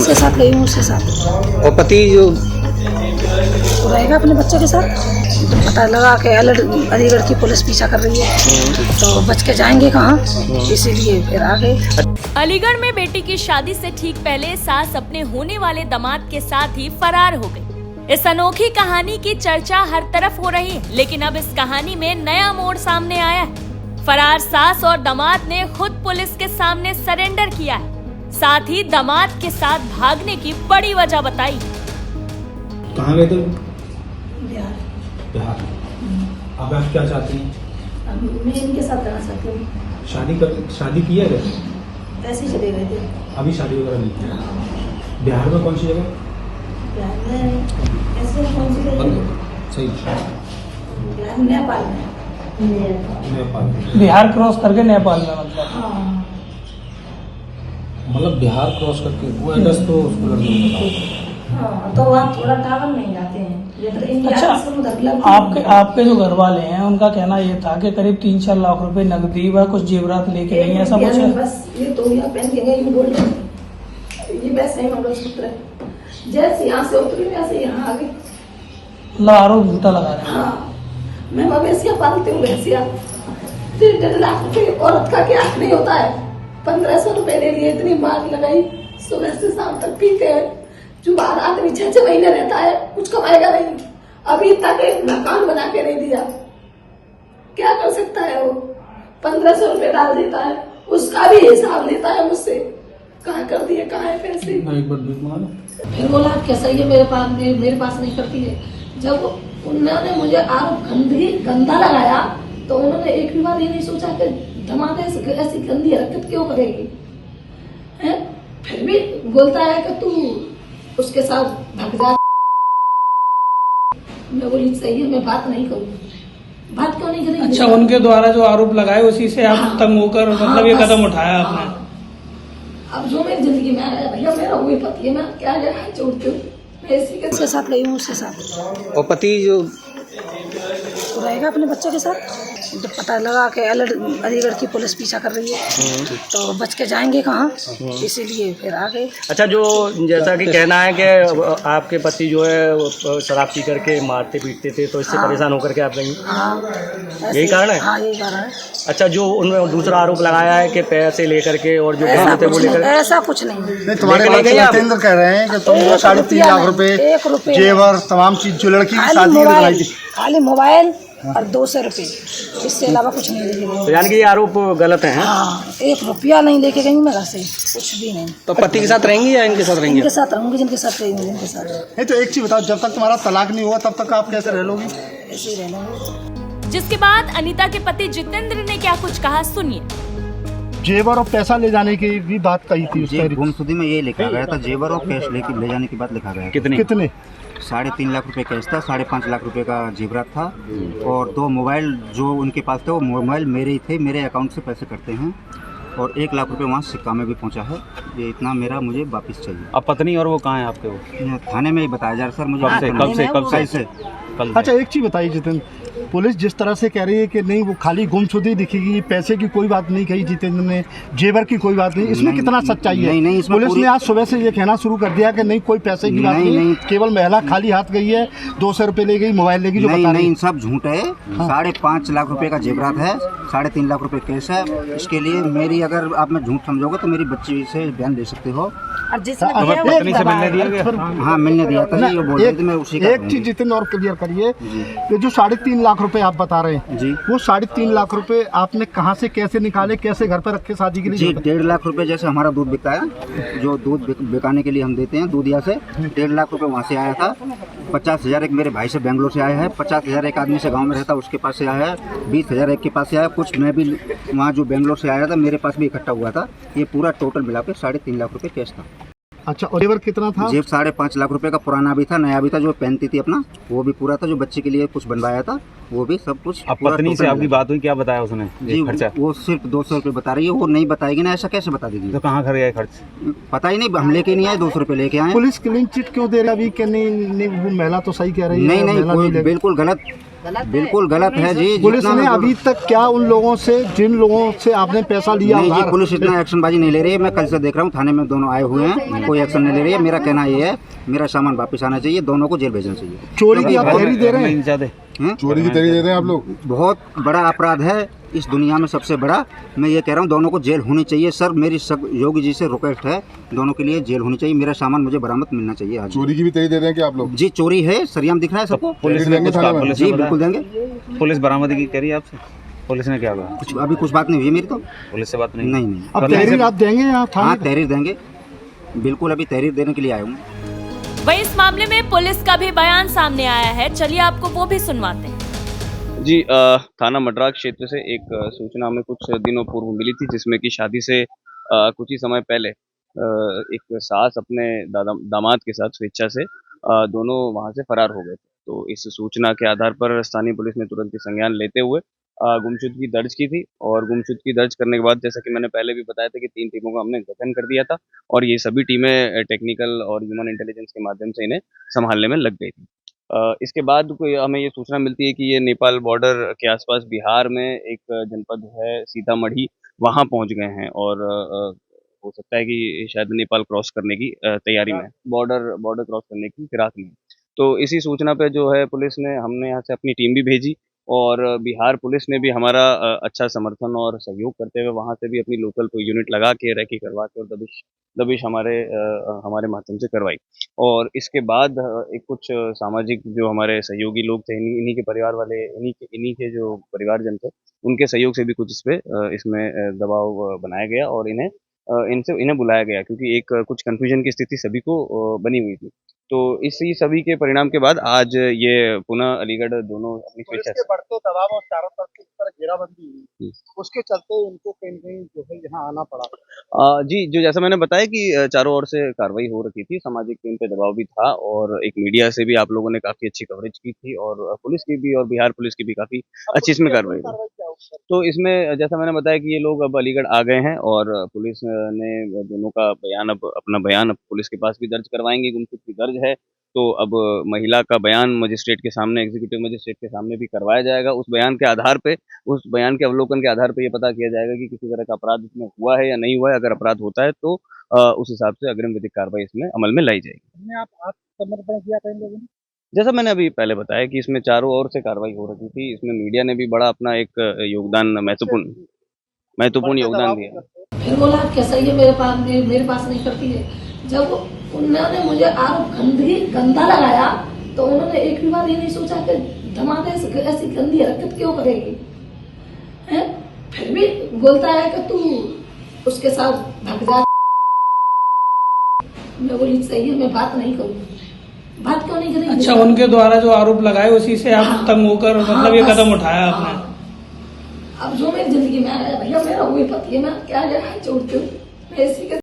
जिसके साथ गई हूँ उसके साथ। और पति जो तो रहेगा अपने बच्चे के साथ। तो पता लगा कि अलीगढ़ की पुलिस पीछा कर रही है तो बच के जाएंगे कहाँ, इसीलिए फिर आ गए। अलीगढ़ में बेटी की शादी से ठीक पहले सास अपने होने वाले दामाद के साथ ही फरार हो गई। इस अनोखी कहानी की चर्चा हर तरफ हो रही है, लेकिन अब इस कहानी में नया मोड़ सामने आया है। फरार सास और दामाद ने खुद पुलिस के सामने सरेंडर किया है, साथ ही दामाद के साथ भागने की बड़ी वजह बताई। कहाँ गए थे? बिहार। बिहार। अब आप क्या चाहती हैं? मैं इनके साथ रहना चाहती हूँ। शादी की है क्या? ऐसे ही चले गए थे। अभी शादी वगैरह नहीं की? बिहार में कौन सी जगह? बिहार में ऐसे कौन सी जगह? सही। बिहार में नेपाल में। नेपाल। बिहार क्रॉस करके नेपाल में मतलब। हाँ। मतलब बिहार क्रॉस करके वो एड्रेस तो उसको लड़के को बताओ। हाँ, तो वहाँ थोड़ा टावर नहीं जाते हैं। अच्छा, आपके जो घर वाले हैं उनका कहना ये था कि करीब 3-4 लाख रुपए नकदी व कुछ जेवरात लेके गई, ऐसा कुछ है? बस ये तो पहन के गई गोल्ड, ये वैसे ही मंगलसूत्र है। जैसे यहाँ से उतरी वैसे यहाँ आ गई। मतलब आरोप झूठा लगा रहे हैं। हाँ, मैं मवेशियाँ पालती हूँ, भैंसिया। 1.5 लाख रुपए औरत का क्या नहीं होता है। 1500 रुपए ले लिए, इतनी मार लगाई, सुबह से शाम तक पीते हैं। जो बाहर आदमी 6-6 महीने रहता है, कुछ कमाएगा नहीं। अभी तक एक मकान बना के नहीं दिया। क्या कर सकता है वो? 1500 रुपए डाल देता है, उसका भी हिसाब लेता है मुझसे, कहाँ कर दिए, कहाँ है पैसे। एक बार भीख मांगा लो। फिर बोला कैसा ये मेरे पास नहीं करती है। जब उन्होंने मुझे आरोप गंदा लगाया तो उन्होंने एक भी बार ये नहीं सोचा कि दामाद ऐसी गंदी हरकत क्यों करेगी है? फिर भी बोलता है कि तू उसके साथ भाग जा। मैं बोली सही है, मैं बात नहीं करूँ। बात क्यों नहीं करेंगे? अच्छा, उनके द्वारा जो आरोप लगाए उसी से आप तंग होकर मतलब ये कदम उठाया आपने? अब जो मेरी जिंदगी में आया भैया, मेरा वही पति है, मैं क्या जगह छोड़ती हूँ। मैं इसी के साथ गई हूँ उसके साथ। और पति जो तो रहेगा अपने बच्चे के साथ। तो पता लगा कि अलीगढ़ की पुलिस पीछा कर रही है तो बच के जाएंगे कहाँ, इसीलिए फिर आ गए। अच्छा, जो जैसा कि कहना है कि आपके पति जो है वो शराब पी करके मारते पीटते थे, तो इससे परेशान होकर के आप गई? हाँ, यही कारण है? हाँ, यही कारण है। अच्छा, जो उन्होंने दूसरा आरोप लगाया है कि पैसे लेकर के और जो गहने थे वो लेकर, ऐसा कुछ नहीं। तुम्हारे सत्येंद्र कह रहे हैं कि तुम 3.5 लाख रुपए जेवर तमाम चीज जो लड़की की शादी में लगाई थी, खाली मोबाइल और 200 रुपए, इससे अलावा कुछ नहीं लेके गई। तो यानी कि ये आरोप गलत है? हाँ, 1 रुपया नहीं लेके गई मैं घर से, कुछ भी नहीं। तो पति के साथ रहेंगी या इनके साथ रहेंगी? इनके साथ रहूंगी, जिनके साथ रही हूँ जिनके साथ। नहीं तो एक चीज बताओ, जब तक तुम्हारा तलाक नहीं हुआ तब तक आप कैसे रह लोगी? ऐसे ही रहना। जिसके बाद अनीता के पति जितेंद्र ने क्या कुछ कहा, सुनिए। जेवर और पैसा ले जाने की भी बात कही थी उसमें। गुमशुदगी में ये लिखा गया था, जेवर और कैश ले जाने की बात लिखा गया। कितने? 3.5 लाख रुपए कैश था, 5.5 लाख रुपए का जेवरात था और 2 मोबाइल जो उनके पास थे, वो मोबाइल मेरे ही थे, मेरे अकाउंट से पैसे करते हैं और 1 लाख रुपए वहाँ सिक्का में भी पहुँचा है। ये इतना मेरा मुझे वापस चाहिए। अब पत्नी और वो कहाँ है आपके? वो थाने में ही बताया जा रहा सर मुझे। कब से? अच्छा, एक चीज बताइए जितेंद्र, पुलिस जिस तरह से कह रही है कि नहीं वो खाली गुमशुदगी दिखेगी, पैसे की कोई बात नहीं कही जितेंद्र ने, जेवर की कोई बात नहीं, इसमें कितना सच्चाई है? नहीं, पुलिस ने आज सुबह से ये कहना शुरू कर दिया कि नहीं कोई पैसे की बात नहीं, केवल महिला खाली हाथ गई है, 200 रुपए ले गई, मोबाइल ले गई, जो बता नहीं, सब झूठ है। 5.5 लाख रुपए का जेवरात है, 3.5 लाख रुपए कैश है। इसके लिए मेरी, अगर आप मैं झूठ समझोगे तो मेरी बच्ची से बयान दे सकते हो। पत्नी से मिलने दिया गया? हाँ, मिलने दिया था। ये बोल रहे थे, मैं उसी का। एक चीज जितेंद्र और क्लियर करिए, ये जो 3.5 लाख रुपए आप बता रहे हैं जी, वो 3.5 लाख रुपए आपने कहाँ से कैसे निकाले, कैसे घर पर रखे शादी के लिए? जी, 1.5 लाख रुपए जैसे हमारा दूध बिकता है, जो दूध बिकाने के लिए हम देते हैं दूधिया से, 1.5 लाख रुपए वहाँ से आया था। 50,000 एक मेरे भाई से बेंगलोर से आया है, 50,000 एक आदमी से गांव में रहता उसके पास से आया है, 20,000 एक के पास से आया, कुछ मैं भी वहाँ जो बेंगलोर से आया था मेरे पास भी इकट्ठा हुआ था। ये पूरा टोटल मिला के 3.5 लाख रुपए कैश था। अच्छा, और जेवर कितना था? जेब 5.5 लाख रुपए का पुराना भी था, नया भी था, जो पहनती थी अपना वो भी पूरा था, जो बच्चे के लिए कुछ बनवाया था वो भी सब कुछ। अब पत्नी से आपकी बात हुई, क्या बताया उसने? जी, खर्चा वो सिर्फ 200 रुपये बता रही है, वो नहीं बताएगी ना, ऐसा कैसे बता देगी? तो कहाँ गया खर्च? पता ही नहीं, हम लेके नहीं आए, 200 रुपये लेके आए। पुलिस क्लीन चिट क्यों दे रही है अभी कि नहीं वो महिला तो सही कह रही है? नहीं, बिल्कुल गलत बिल्कुल गलत है जी। पुलिस जितना ने मैं बोल- अभी तक क्या उन लोगों से, जिन लोगों से आपने पैसा लिया नहीं जी, उधार, पुलिस इतना एक्शन बाजी नहीं ले रही है। मैं कल से देख रहा हूँ थाने में दोनों आए हुए हैं, कोई एक्शन नहीं ले रही है। मेरा कहना ये है, मेरा सामान वापस आना चाहिए, दोनों को जेल भेजना चाहिए। चोरी की आप तहरीर दे रहे हैं? चोरी की तहरीर दे रहे हैं आप लोग? बहुत बड़ा अपराध है इस दुनिया में, सबसे बड़ा। मैं ये कह रहा हूँ दोनों को जेल होनी चाहिए। सर मेरी सब योगी जी से रिक्वेस्ट है, दोनों के लिए जेल होनी चाहिए। मेरा सामान मुझे बरामद मिलना चाहिए आज। चोरी की भी तहरीर दे रहे हैं क्या आप लोग? जी चोरी है, सरियाम दिख रहा है सबको। पुलिस ने कुछ कहा? पुलिस जी बिल्कुल देंगे। पुलिस बरामदगी करी आपसे? पुलिस ने क्या कहा? अभी कुछ बात नहीं हुई है मेरी तो। पुलिस से बात नहीं? नहीं। अब तहरीर आप देंगे या हाँ थाने? तहरीर देंगे, बिल्कुल अभी तहरीर देने के लिए आया हूँ। वहीं इस मामले में पुलिस का भी बयान सामने आया है, चलिए आपको वो भी सुनवाते हैं। जी थाना मड्राक क्षेत्र से एक सूचना हमें कुछ दिनों पूर्व मिली थी, जिसमें कि शादी से कुछ ही समय पहले एक सास अपने दामाद के साथ स्वेच्छा से दोनों वहां से फरार हो गए थे। तो इस सूचना के आधार पर स्थानीय पुलिस ने तुरंत ही संज्ञान लेते हुए गुमशुदगी दर्ज की थी। और गुमशुदगी दर्ज करने के बाद, जैसा कि मैंने पहले भी बताया था, कि 3 टीमों का हमने गठन कर दिया था और ये सभी टीमें टेक्निकल और ह्यूमन इंटेलिजेंस के माध्यम से इन्हें संभालने में लग गई थी। इसके बाद कोई हमें ये सूचना मिलती है कि ये नेपाल बॉर्डर के आसपास बिहार में एक जनपद है सीतामढ़ी, वहाँ पहुँच गए हैं और हो सकता है कि शायद नेपाल क्रॉस करने की तैयारी में, बॉर्डर क्रॉस करने की फिराक में। तो इसी सूचना पे जो है पुलिस ने, हमने यहाँ से अपनी टीम भी भेजी और बिहार पुलिस ने भी हमारा अच्छा समर्थन और सहयोग करते हुए वहाँ से भी अपनी लोकल कोई यूनिट लगा के रेकी करवा के और दबिश हमारे माध्यम से करवाई। और इसके बाद एक कुछ सामाजिक जो हमारे सहयोगी लोग थे, इन्हीं के परिवार वाले, इन्हीं के जो परिवारजन थे, उनके सहयोग से भी कुछ इसमें दबाव बनाया गया और इन्हें बुलाया गया, क्योंकि एक कुछ कन्फ्यूजन की स्थिति सभी को बनी हुई थी। तो इसी सभी के परिणाम के बाद आज ये पुनः अलीगढ़ दोनों अपनी स्वेच्छा से बढ़ते दबाव और चारों तरफ की तरह घेराबंदी हुई, उसके चलते इनको कहीं न कहीं जो है यहाँ आना पड़ा। जी, जो जैसा मैंने बताया कि चारों ओर से कार्रवाई हो रखी थी, सामाजिक टीम पे दबाव भी था और एक मीडिया से भी आप लोगों ने काफ़ी अच्छी कवरेज की थी और पुलिस की भी और बिहार पुलिस की भी काफ़ी अच्छी इसमें कार्रवाई हुई। तो इसमें जैसा मैंने बताया कि ये लोग अब अलीगढ़ आ गए हैं और पुलिस ने दोनों का बयान, अब अपना बयान पुलिस के पास भी दर्ज करवाएंगे। गुमशुदगी दर्ज है तो अब महिला का बयान मजिस्ट्रेट के सामने, एग्जीक्यूटिव मजिस्ट्रेट के सामने भी करवाया जाएगा। उस बयान के आधार पे, उस बयान के अवलोकन के आधार पे ये पता किया जाएगा कि किसी तरह का अपराध इसमें हुआ है या नहीं हुआ है। अगर अपराध होता है तो उस हिसाब से अग्रिम विधिक कार्रवाई इसमें अमल में लाई जाएगी। आप समर्पण किया था इन लोगों ने? जैसा मैंने अभी पहले बताया कि इसमें चारों ओर से कार्रवाई हो रही थी, इसमें मीडिया ने भी बड़ा अपना एक योगदान, महत्वपूर्ण योगदान दिया। फिर बोला कैसा ये मेरे पास नहीं करती है। जब उन्होंने मुझे आरोप गंदा लगाया तो उन्होंने एक भी बार ये नहीं सोचा कि धमाके ऐसी गंदी हरकत क्यों करेगी है? फिर भी बोलता है कि तू उसके साथ भाग जा। मैं बोली सही है, मैं बात नहीं करूँगी। बात क्यों नहीं करेंगे? अच्छा, उनके द्वारा जो आरोप लगाए उसी से आप तंग होकर मतलब ये कदम उठाया आपने? अब जो मेरी जिंदगी में आया भैया, मेरा वही पति है, मैं क्या छोड़ती हूँ, मैं इसी के